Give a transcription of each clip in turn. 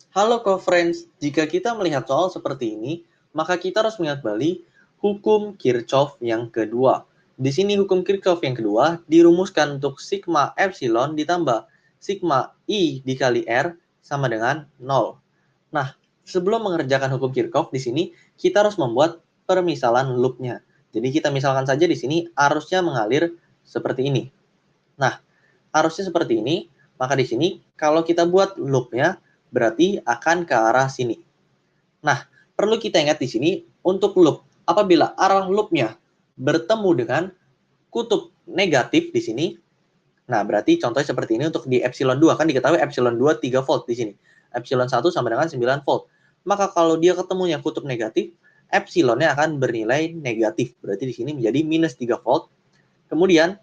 Halo co-friends, jika kita melihat soal seperti ini, maka kita harus mengingat kembali hukum Kirchhoff yang kedua. Di sini hukum Kirchhoff yang kedua dirumuskan untuk sigma epsilon ditambah sigma I dikali R sama dengan 0. Nah, sebelum mengerjakan hukum Kirchhoff di sini, kita harus membuat permisalan loopnya. Jadi kita misalkan saja di sini arusnya mengalir seperti ini. Nah, arusnya seperti ini, maka di sini kalau kita buat loopnya, berarti akan ke arah sini. Nah, perlu kita ingat di sini, untuk loop, apabila arah loopnya bertemu dengan kutub negatif di sini, nah berarti contohnya seperti ini untuk di epsilon 2, kan diketahui epsilon 2 3 volt di sini. Epsilon 1 sama dengan 9 volt. Maka kalau dia ketemunya kutub negatif, epsilonnya akan bernilai negatif. Berarti di sini menjadi minus 3 volt. Kemudian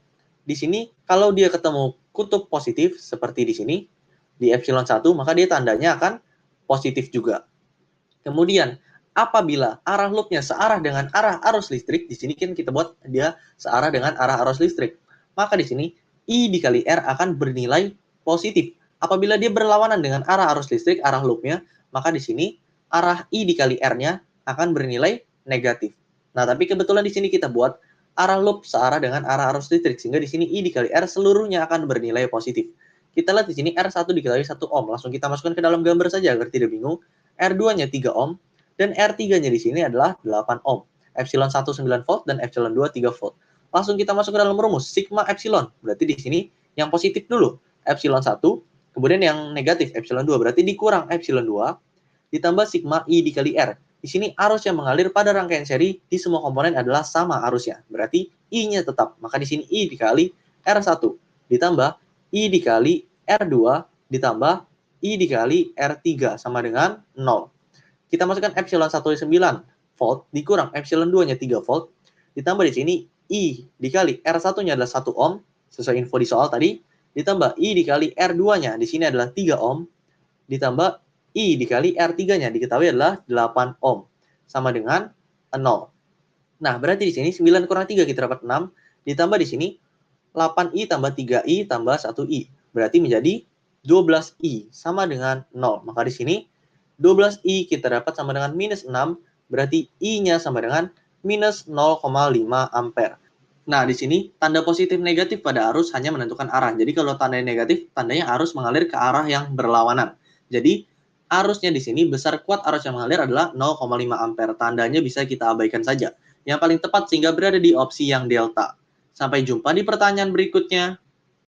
di sini kalau dia ketemu kutub positif seperti di sini di epsilon 1, maka dia tandanya akan positif juga. Kemudian apabila arah loopnya searah dengan arah arus listrik, di sini kan kita buat dia searah dengan arah arus listrik, maka di sini I dikali R akan bernilai positif. Apabila dia berlawanan dengan arah arus listrik, arah loopnya, maka di sini arah I dikali R-nya akan bernilai negatif. Nah, tapi kebetulan di sini kita buat arah loop searah dengan arah arus listrik, sehingga di sini I dikali R seluruhnya akan bernilai positif. Kita lihat di sini R1 dikali 1 ohm, langsung kita masukkan ke dalam gambar saja agar tidak bingung. R2-nya 3 ohm, dan R3-nya di sini adalah 8 ohm. Epsilon 1 9 volt dan epsilon 2 3 volt. Langsung kita masuk ke dalam rumus sigma epsilon. Berarti di sini yang positif dulu epsilon 1, kemudian yang negatif epsilon 2. Berarti dikurang epsilon 2 ditambah sigma I dikali R. Di sini arus yang mengalir pada rangkaian seri di semua komponen adalah sama arusnya. Berarti I-nya tetap. Maka di sini I dikali R1 ditambah I dikali R2 ditambah I dikali R3 sama dengan 0. Kita masukkan epsilon 1 9 volt dikurang epsilon 2-nya 3 volt, ditambah di sini I dikali R1-nya adalah 1 ohm, sesuai info di soal tadi, ditambah I dikali R2-nya di sini adalah 3 ohm, ditambah I dikali R3-nya diketahui adalah 8 ohm, sama dengan 0. Nah, berarti di sini 9 kurang 3 kita dapat 6, ditambah di sini 8I tambah 3I tambah 1I. Berarti menjadi 12I sama dengan 0. Maka di sini 12I kita dapat sama dengan minus 6, berarti I-nya sama dengan minus 0,5 ampere. Nah, di sini tanda positif negatif pada arus hanya menentukan arah. Jadi kalau tandanya negatif, tandanya arus mengalir ke arah yang berlawanan. Jadi arusnya di sini besar kuat arus yang mengalir adalah 0,5 ampere. Tandanya bisa kita abaikan saja. Yang paling tepat sehingga berada di opsi yang delta. Sampai jumpa di pertanyaan berikutnya.